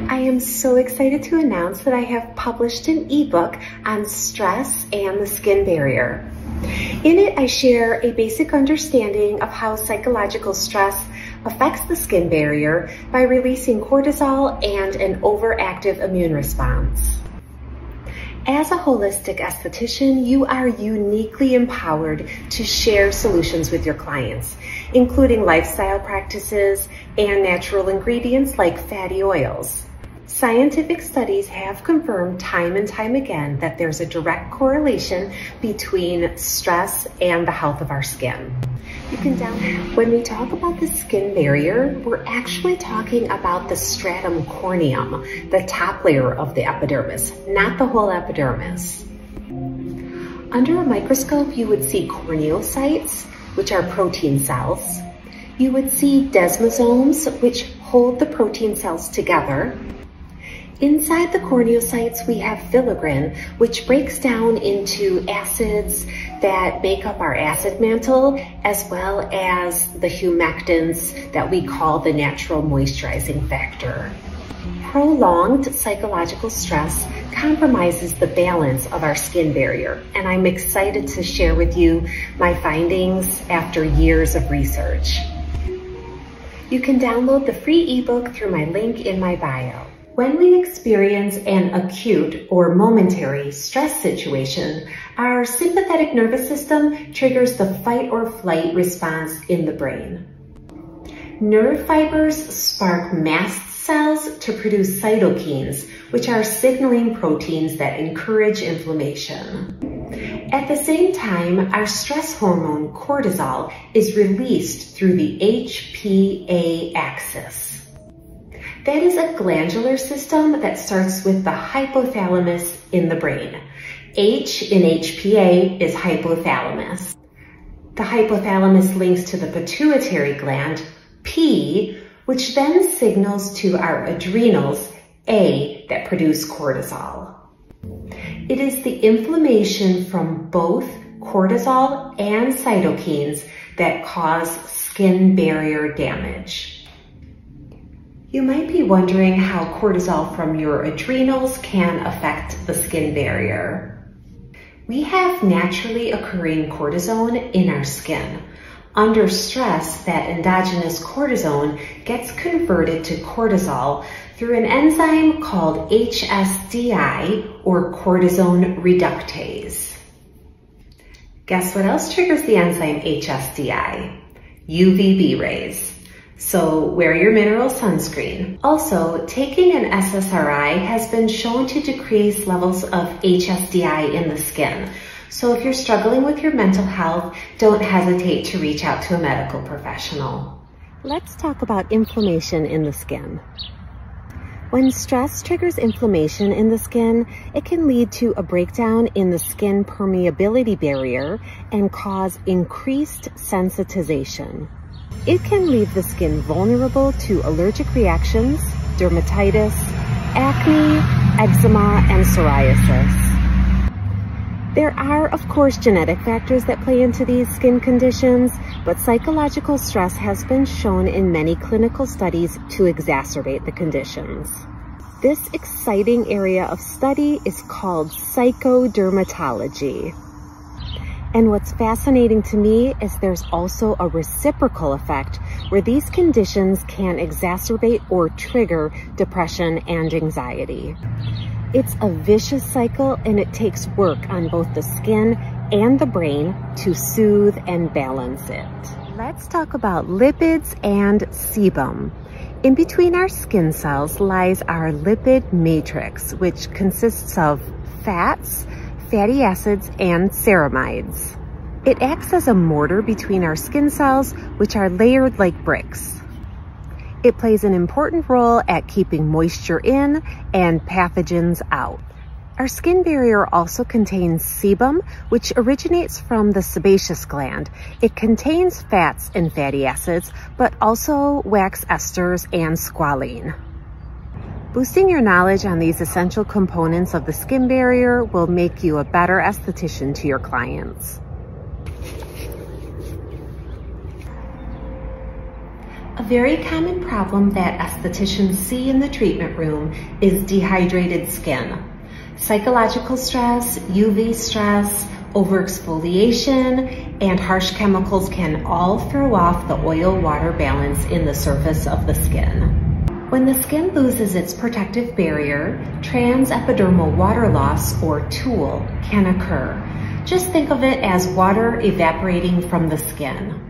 I am so excited to announce that I have published an ebook on stress and the skin barrier. In it, I share a basic understanding of how psychological stress affects the skin barrier by releasing cortisol and an overactive immune response. As a holistic esthetician, you are uniquely empowered to share solutions with your clients, including lifestyle practices and natural ingredients like fatty oils. Scientific studies have confirmed time and time again that there's a direct correlation between stress and the health of our skin. When we talk about the skin barrier, we're actually talking about the stratum corneum, the top layer of the epidermis, not the whole epidermis. Under a microscope, you would see corneocytes, which are protein cells. You would see desmosomes, which hold the protein cells together. Inside the corneocytes, we have filaggrin, which breaks down into acids that make up our acid mantle, as well as the humectants that we call the natural moisturizing factor. Prolonged psychological stress compromises the balance of our skin barrier, and I'm excited to share with you my findings after years of research. You can download the free ebook through my link in my bio. When we experience an acute or momentary stress situation, our sympathetic nervous system triggers the fight or flight response in the brain. Nerve fibers spark mast cells to produce cytokines, which are signaling proteins that encourage inflammation. At the same time, our stress hormone, cortisol, is released through the HPA axis. That is a glandular system that starts with the hypothalamus in the brain. H in HPA is hypothalamus. The hypothalamus links to the pituitary gland, P, which then signals to our adrenals, A, that produce cortisol. It is the inflammation from both cortisol and cytokines that cause skin barrier damage. You might be wondering how cortisol from your adrenals can affect the skin barrier. We have naturally occurring cortisone in our skin. Under stress, that endogenous cortisone gets converted to cortisol through an enzyme called HSDI, or cortisone reductase. Guess what else triggers the enzyme HSDI? UVB rays. So wear your mineral sunscreen. Also, taking an SSRI has been shown to decrease levels of HSDI in the skin. So if you're struggling with your mental health, don't hesitate to reach out to a medical professional. Let's talk about inflammation in the skin. When stress triggers inflammation in the skin, it can lead to a breakdown in the skin permeability barrier and cause increased sensitization. It can leave the skin vulnerable to allergic reactions, dermatitis, acne, eczema, and psoriasis. There are, of course, genetic factors that play into these skin conditions, but psychological stress has been shown in many clinical studies to exacerbate the conditions. This exciting area of study is called psychodermatology. And what's fascinating to me is there's also a reciprocal effect where these conditions can exacerbate or trigger depression and anxiety. It's a vicious cycle, and it takes work on both the skin and the brain to soothe and balance it. Let's talk about lipids and sebum. In between our skin cells lies our lipid matrix, which consists of fats, fatty acids, and ceramides. It acts as a mortar between our skin cells, which are layered like bricks. It plays an important role at keeping moisture in and pathogens out. Our skin barrier also contains sebum, which originates from the sebaceous gland. It contains fats and fatty acids, but also wax esters and squalene. Boosting your knowledge on these essential components of the skin barrier will make you a better esthetician to your clients. A very common problem that estheticians see in the treatment room is dehydrated skin. Psychological stress, UV stress, overexfoliation, and harsh chemicals can all throw off the oil-water balance in the surface of the skin. When the skin loses its protective barrier, transepidermal water loss, or TOOL, can occur. Just think of it as water evaporating from the skin.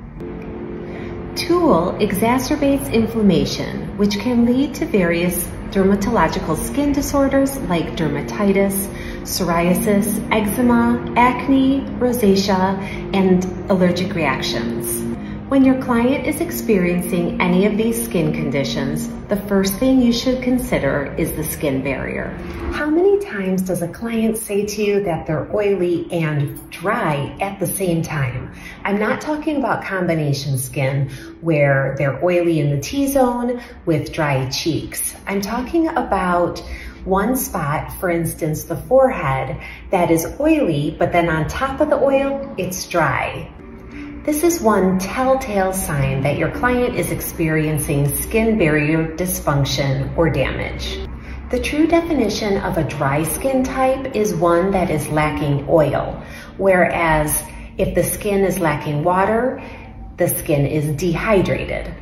TOOL exacerbates inflammation, which can lead to various dermatological skin disorders like dermatitis, psoriasis, eczema, acne, rosacea, and allergic reactions. When your client is experiencing any of these skin conditions, the first thing you should consider is the skin barrier. How many times does a client say to you that they're oily and dry at the same time? I'm not talking about combination skin where they're oily in the T-zone with dry cheeks. I'm talking about one spot, for instance, the forehead, that is oily, but then on top of the oil, it's dry. This is one telltale sign that your client is experiencing skin barrier dysfunction or damage. The true definition of a dry skin type is one that is lacking oil, whereas if the skin is lacking water, the skin is dehydrated.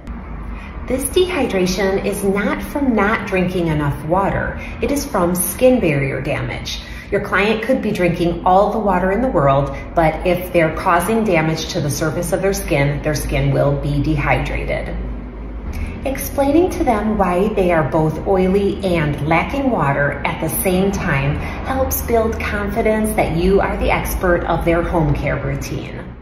This dehydration is not from not drinking enough water. It is from skin barrier damage. Your client could be drinking all the water in the world, but if they're causing damage to the surface of their skin will be dehydrated. Explaining to them why they are both oily and lacking water at the same time helps build confidence that you are the expert of their home care routine.